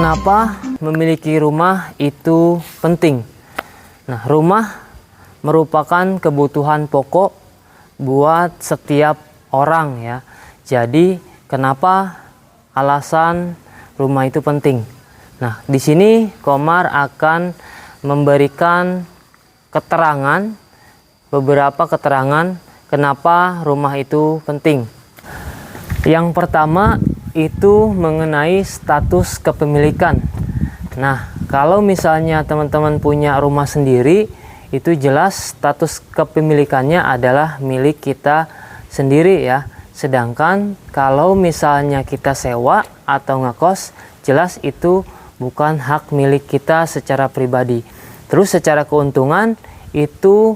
Kenapa memiliki rumah itu penting? Nah, rumah merupakan kebutuhan pokok buat setiap orang ya. Jadi, kenapa alasan rumah itu penting? Nah, di sini Komar akan memberikan beberapa keterangan kenapa rumah itu penting. Yang pertama itu mengenai status kepemilikan. Nah, kalau misalnya teman-teman punya rumah sendiri, itu jelas status kepemilikannya adalah milik kita sendiri ya. Sedangkan kalau misalnya kita sewa atau ngekos, jelas itu bukan hak milik kita secara pribadi. Terus secara keuntungan itu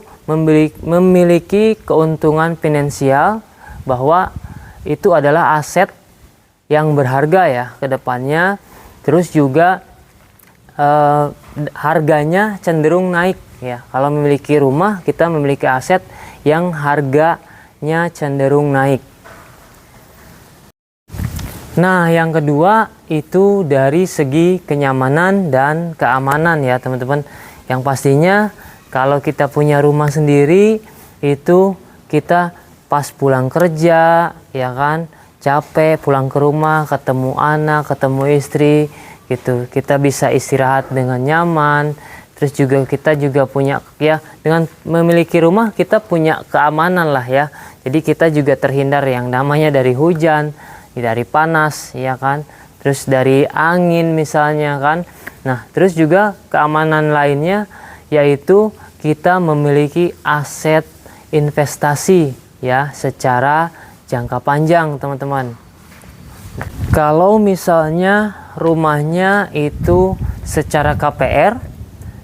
memiliki keuntungan finansial bahwa itu adalah aset yang berharga ya ke depannya. Terus juga harganya cenderung naik ya. Kalau memiliki rumah, kita memiliki aset yang harganya cenderung naik. Nah, yang kedua itu dari segi kenyamanan dan keamanan ya teman-teman. Yang pastinya kalau kita punya rumah sendiri, itu kita pas pulang kerja ya kan, capek pulang ke rumah, ketemu anak, ketemu istri gitu, kita bisa istirahat dengan nyaman. Terus juga kita juga punya ya, dengan memiliki rumah kita punya keamanan lah ya. Jadi kita juga terhindar yang namanya dari hujan, dari panas ya kan, terus dari angin misalnya kan. Nah, terus juga keamanan lainnya yaitu kita memiliki aset investasi ya secara jangka panjang teman-teman. Kalau misalnya rumahnya itu secara KPR,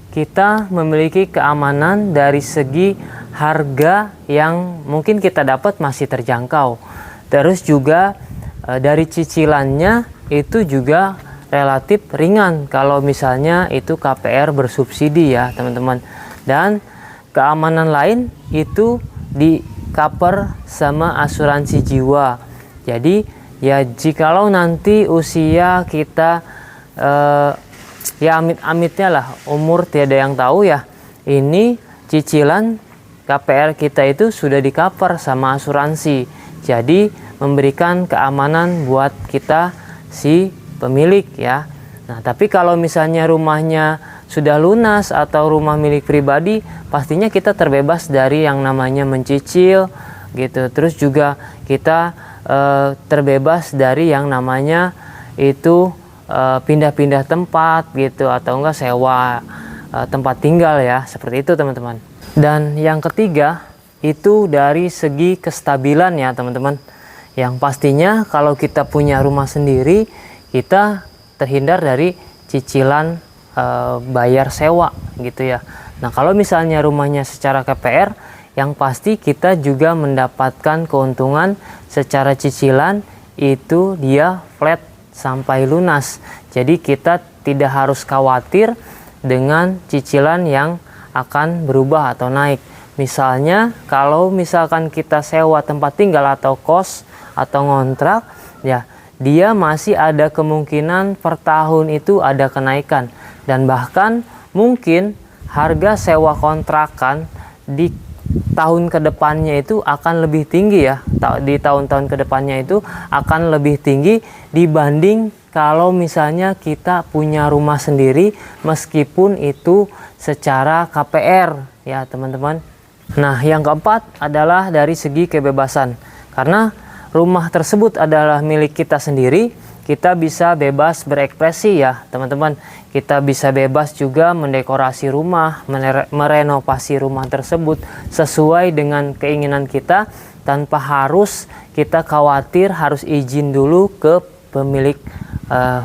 kita memiliki keamanan dari segi harga yang mungkin kita dapat masih terjangkau. Terus juga dari cicilannya itu juga relatif ringan kalau misalnya itu KPR bersubsidi ya teman-teman. Dan keamanan lain itu di cover sama asuransi jiwa. Jadi ya jikalau nanti usia kita ya amit-amitnya lah, umur tiada yang tahu ya, ini cicilan KPR kita itu sudah di cover sama asuransi. Jadi memberikan keamanan buat kita si pemilik ya. Nah, tapi kalau misalnya rumahnya sudah lunas atau rumah milik pribadi, pastinya kita terbebas dari yang namanya mencicil gitu. Terus juga kita terbebas dari yang namanya itu pindah-pindah tempat gitu, atau enggak sewa tempat tinggal ya, seperti itu teman-teman. Dan yang ketiga itu dari segi kestabilan ya teman-teman. Yang pastinya kalau kita punya rumah sendiri, kita terhindar dari cicilan bayar sewa gitu ya. Nah, kalau misalnya rumahnya secara KPR, yang pasti kita juga mendapatkan keuntungan secara cicilan, itu dia flat sampai lunas. Jadi kita tidak harus khawatir dengan cicilan yang akan berubah atau naik. Misalnya kalau misalkan kita sewa tempat tinggal atau kos atau ngontrak ya, dia masih ada kemungkinan per tahun itu ada kenaikan. Dan bahkan mungkin harga sewa kontrakan di tahun kedepannya itu akan lebih tinggi ya. Di tahun-tahun kedepannya itu akan lebih tinggi dibanding kalau misalnya kita punya rumah sendiri meskipun itu secara KPR ya teman-teman. Nah, yang keempat adalah dari segi kebebasan. Karena rumah tersebut adalah milik kita sendiri, kita bisa bebas berekspresi ya teman-teman. Kita bisa bebas juga mendekorasi rumah, merenovasi rumah tersebut sesuai dengan keinginan kita, tanpa harus kita khawatir harus izin dulu ke pemilik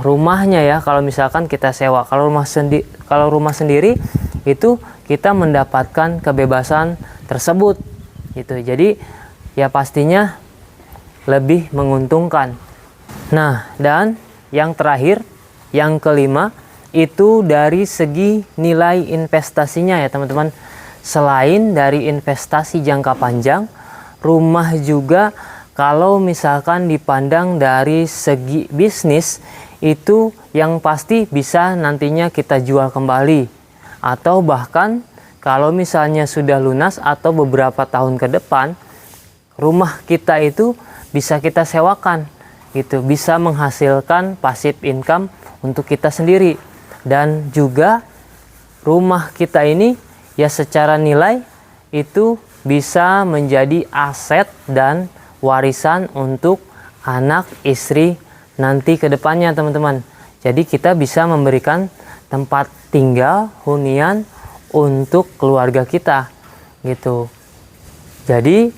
rumahnya ya. Kalau misalkan kita sewa, kalau rumah sendiri itu kita mendapatkan kebebasan tersebut gitu. Jadi ya pastinya lebih menguntungkan. Nah, dan yang terakhir, yang kelima itu dari segi nilai investasinya ya teman-teman. Selain dari investasi jangka panjang, rumah juga kalau misalkan dipandang dari segi bisnis itu yang pasti bisa nantinya kita jual kembali, atau bahkan kalau misalnya sudah lunas atau beberapa tahun ke depan, rumah kita itu bisa kita sewakan gitu, bisa menghasilkan passive income untuk kita sendiri. Dan juga rumah kita ini ya secara nilai itu bisa menjadi aset dan warisan untuk anak istri nanti ke depannya, teman-teman. Jadi kita bisa memberikan tempat tinggal hunian untuk keluarga kita gitu. Jadi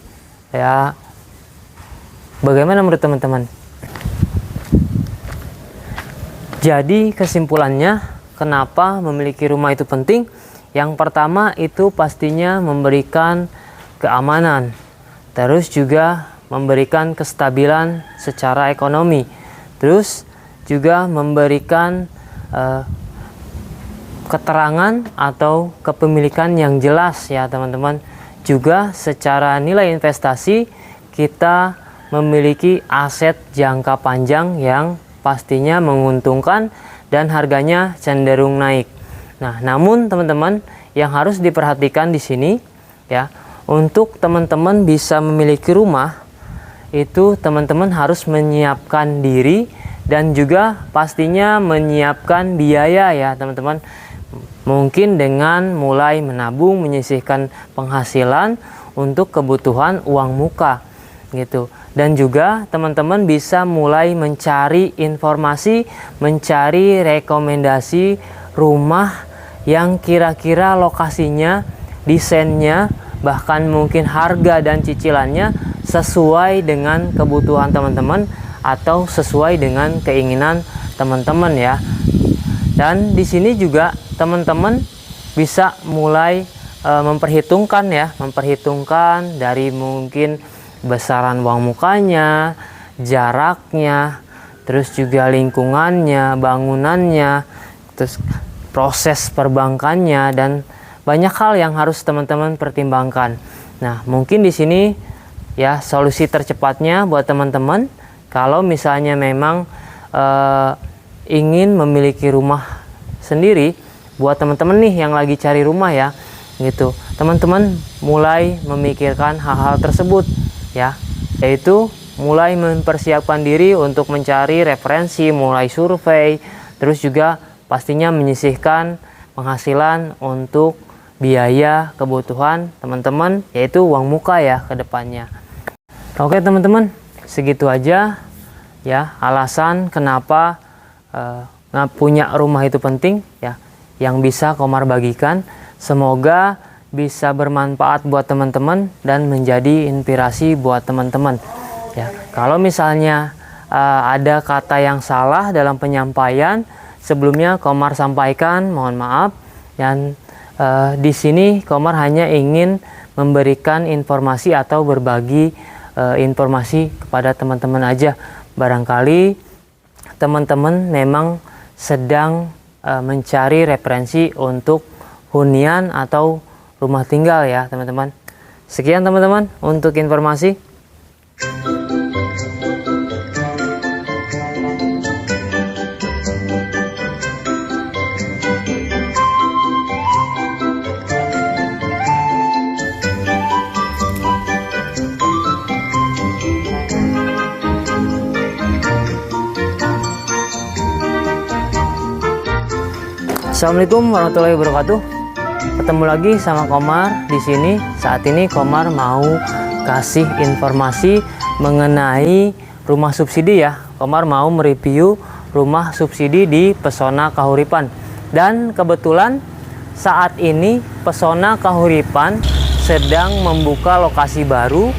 ya, bagaimana menurut teman-teman? Jadi kesimpulannya, kenapa memiliki rumah itu penting? Yang pertama itu pastinya memberikan keamanan, terus juga memberikan kestabilan secara ekonomi, terus juga memberikan keterangan atau kepemilikan yang jelas ya teman-teman. Juga secara nilai investasi kita memiliki aset jangka panjang yang pastinya menguntungkan dan harganya cenderung naik. Nah, namun teman-teman yang harus diperhatikan di sini ya, untuk teman-teman bisa memiliki rumah itu teman-teman harus menyiapkan diri dan juga pastinya menyiapkan biaya ya teman-teman. Mungkin dengan mulai menabung, menyisihkan penghasilan untuk kebutuhan uang muka gitu. Dan juga teman-teman bisa mulai mencari informasi, mencari rekomendasi rumah yang kira-kira lokasinya, desainnya, bahkan mungkin harga dan cicilannya sesuai dengan kebutuhan teman-teman atau sesuai dengan keinginan teman-teman ya. Dan di sini juga teman-teman bisa mulai memperhitungkan dari mungkin besaran uang mukanya, jaraknya, terus juga lingkungannya, bangunannya, terus proses perbankannya, dan banyak hal yang harus teman-teman pertimbangkan. Nah, mungkin di sini ya solusi tercepatnya buat teman-teman kalau misalnya memang ingin memiliki rumah sendiri, buat teman-teman nih yang lagi cari rumah ya gitu, teman-teman mulai memikirkan hal-hal tersebut ya, yaitu mulai mempersiapkan diri untuk mencari referensi, mulai survei, terus juga pastinya menyisihkan penghasilan untuk biaya kebutuhan teman-teman, yaitu uang muka ya ke depannya. Oke teman-teman, segitu aja ya alasan kenapa punya rumah itu penting ya, yang bisa Komar bagikan. Semoga bisa bermanfaat buat teman-teman dan menjadi inspirasi buat teman-teman ya. Kalau misalnya ada kata yang salah dalam penyampaian sebelumnya Komar sampaikan, mohon maaf. Dan di sini Komar hanya ingin memberikan informasi atau berbagi informasi kepada teman-teman aja. Barangkali teman-teman memang sedang mencari referensi untuk hunian atau rumah tinggal ya teman-teman. Sekian teman-teman untuk informasi. Assalamualaikum warahmatullahi wabarakatuh. Ketemu lagi sama Komar di sini. Saat ini Komar mau kasih informasi mengenai rumah subsidi ya. Komar mau mereview rumah subsidi di Pesona Kahuripan. Dan kebetulan saat ini Pesona Kahuripan sedang membuka lokasi baru,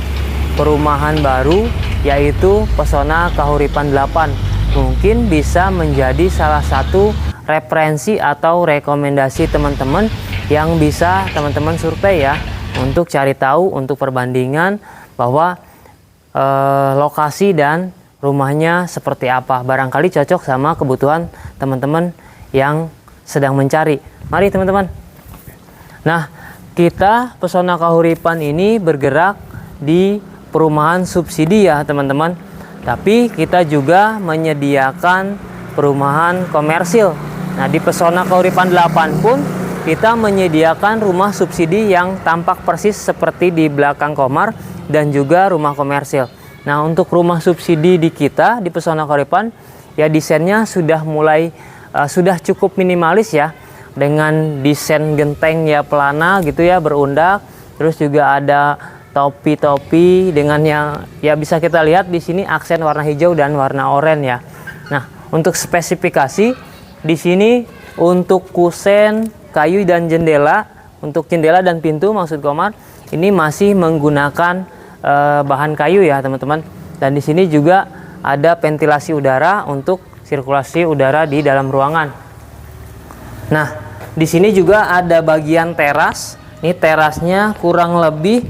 perumahan baru, yaitu Pesona Kahuripan 8. Mungkin bisa menjadi salah satu referensi atau rekomendasi teman-teman yang bisa teman-teman survei ya, untuk cari tahu, untuk perbandingan bahwa lokasi dan rumahnya seperti apa, barangkali cocok sama kebutuhan teman-teman yang sedang mencari. Mari teman-teman. Nah, kita Pesona Kahuripan ini bergerak di perumahan subsidi ya teman-teman, tapi kita juga menyediakan perumahan komersil. Nah, di Pesona Kauripan 8 pun kita menyediakan rumah subsidi yang tampak persis seperti di belakang Komar dan juga rumah komersil. Nah, untuk rumah subsidi di kita di Pesona Kauripan ya desainnya sudah sudah cukup minimalis ya, dengan desain genteng ya pelana gitu ya, berundak. Terus juga ada topi-topi dengan yang ya bisa kita lihat di sini aksen warna hijau dan warna oranye ya. Nah, untuk spesifikasi di sini untuk kusen, kayu dan jendela, untuk jendela dan pintu maksud Komar ini masih menggunakan bahan kayu ya teman-teman. Dan di sini juga ada ventilasi udara untuk sirkulasi udara di dalam ruangan. Nah, di sini juga ada bagian teras. Ini terasnya kurang lebih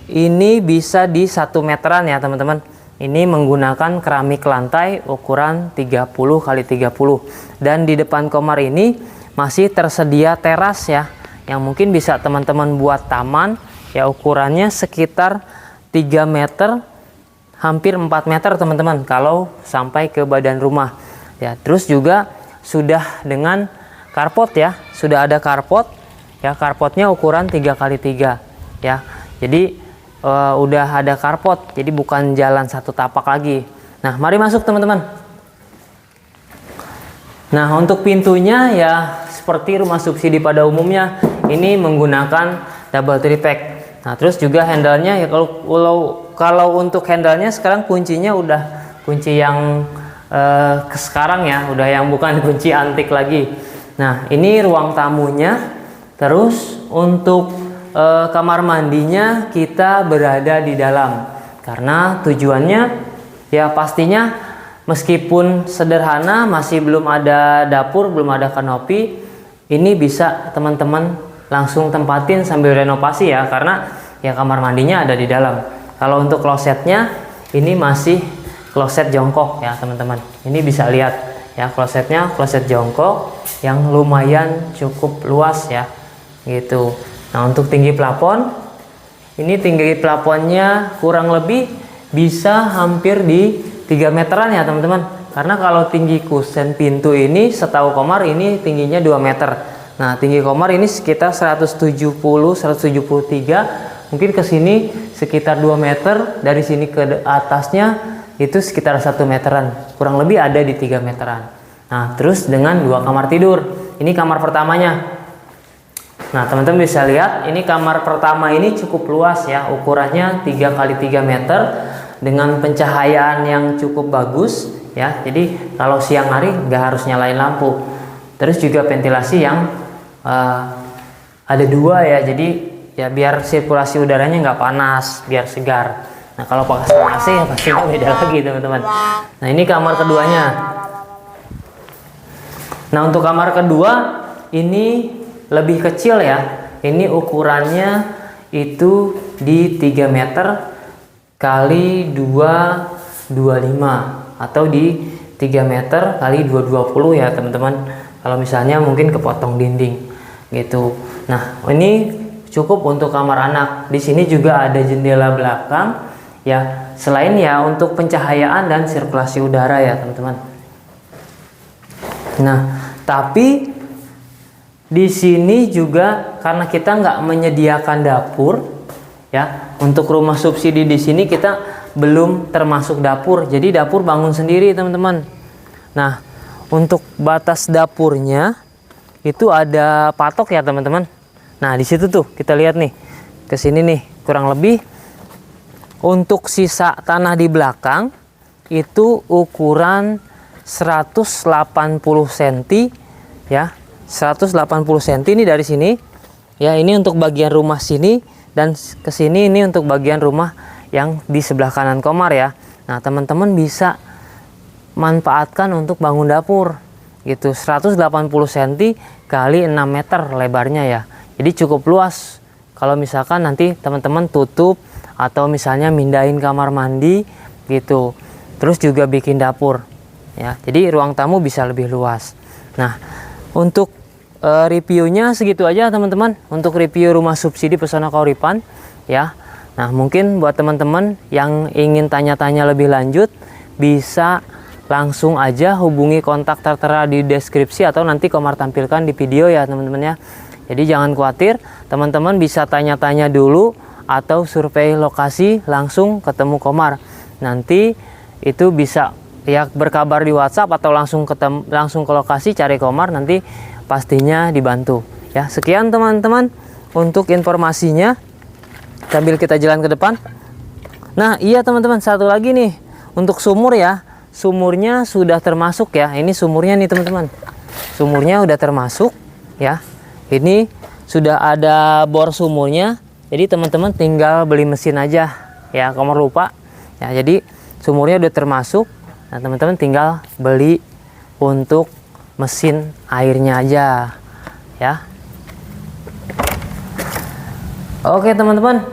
ini bisa di 1 meteran ya teman-teman. Ini menggunakan keramik lantai ukuran 30 x 30. Dan di depan Komar ini masih tersedia teras ya, yang mungkin bisa teman-teman buat taman ya, ukurannya sekitar 3 meter, hampir 4 meter teman-teman kalau sampai ke badan rumah ya. Terus juga sudah dengan carport ya, sudah ada carport ya, carportnya ukuran 3 x 3 ya. Jadi udah ada carport, jadi bukan jalan satu tapak lagi. Nah, mari masuk teman-teman. Nah, untuk pintunya ya seperti rumah subsidi pada umumnya, ini menggunakan double tripack. Nah, terus juga handle-nya ya, kalau untuk handle-nya sekarang kuncinya udah kunci yang sekarang ya, udah yang bukan kunci antik lagi. Nah, ini ruang tamunya. Terus untuk kamar mandinya kita berada di dalam, karena tujuannya ya pastinya meskipun sederhana, masih belum ada dapur, belum ada kanopi, ini bisa teman-teman langsung tempatin sambil renovasi ya, karena ya kamar mandinya ada di dalam. Kalau untuk klosetnya ini masih kloset jongkok ya teman-teman. Ini bisa lihat ya, klosetnya kloset jongkok yang lumayan cukup luas ya gitu. Nah, untuk tinggi plafon, ini tinggi plafonnya kurang lebih bisa hampir di 3 meteran ya teman-teman. Karena kalau tinggi kusen pintu ini setahu Komar ini tingginya 2 meter. Nah, tinggi Komar ini sekitar 173, mungkin ke sini sekitar 2 meter, dari sini ke atasnya itu sekitar 1 meteran. Kurang lebih ada di 3 meteran. Nah, terus dengan 2 kamar tidur. Ini kamar pertamanya. Nah, teman-teman bisa lihat ini kamar pertama ini cukup luas ya, ukurannya 3 x 3 meter dengan pencahayaan yang cukup bagus ya. Jadi kalau siang hari nggak harus nyalain lampu. Terus juga ventilasi yang ada 2 ya, jadi ya biar sirkulasi udaranya nggak panas, biar segar. Nah, kalau pakai AC ya pastinya beda lagi teman-teman. Nah, ini kamar keduanya. Nah, untuk kamar kedua ini lebih kecil ya. Ini ukurannya itu di 3 meter kali 225 atau di 3 meter kali 220 ya teman-teman. Kalau misalnya mungkin kepotong dinding gitu. Nah, ini cukup untuk kamar anak. Di sini juga ada jendela belakang ya, selain ya untuk pencahayaan dan sirkulasi udara ya teman-teman. Nah, tapi di sini juga karena kita nggak menyediakan dapur ya, untuk rumah subsidi di sini kita belum termasuk dapur, jadi dapur bangun sendiri teman-teman. Nah, untuk batas dapurnya itu ada patok ya teman-teman. Nah, di situ tuh kita lihat nih, ke sini nih kurang lebih untuk sisa tanah di belakang itu ukuran 180 cm ya. 180 cm ini dari sini ya, ini untuk bagian rumah sini, dan ke sini ini untuk bagian rumah yang di sebelah kanan Komar ya. Nah, teman-teman bisa manfaatkan untuk bangun dapur gitu. 180 cm kali 6 meter lebarnya ya, jadi cukup luas. Kalau misalkan nanti teman-teman tutup atau misalnya mindahin kamar mandi gitu, terus juga bikin dapur ya, jadi ruang tamu bisa lebih luas. Nah, untuk reviewnya segitu aja teman-teman, untuk review rumah subsidi Pesona Kauripan ya. Nah, mungkin buat teman-teman yang ingin tanya-tanya lebih lanjut bisa langsung aja hubungi kontak tertera di deskripsi atau nanti Komar tampilkan di video ya teman-teman ya. Jadi jangan khawatir, teman-teman bisa tanya-tanya dulu atau survei lokasi langsung ketemu Komar. Nanti itu bisa ya berkabar di WhatsApp atau langsung ke lokasi cari Komar, nanti pastinya dibantu. Ya, sekian teman-teman untuk informasinya. Sambil kita jalan ke depan. Nah, iya teman-teman, satu lagi nih untuk sumur ya. Sumurnya sudah termasuk ya. Ini sumurnya nih teman-teman. Sumurnya udah termasuk ya. Ini sudah ada bor sumurnya. Jadi teman-teman tinggal beli mesin aja ya. Komar lupa. Ya, jadi sumurnya udah termasuk. Nah, teman-teman tinggal beli untuk mesin airnya aja ya. Oke teman-teman,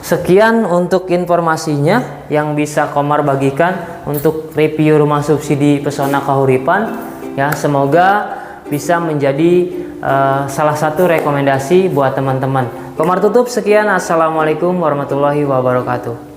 sekian untuk informasinya yang bisa Komar bagikan untuk review rumah subsidi Pesona Kahuripan ya. Semoga bisa menjadi salah satu rekomendasi buat teman-teman. Komar tutup, sekian, assalamualaikum warahmatullahi wabarakatuh.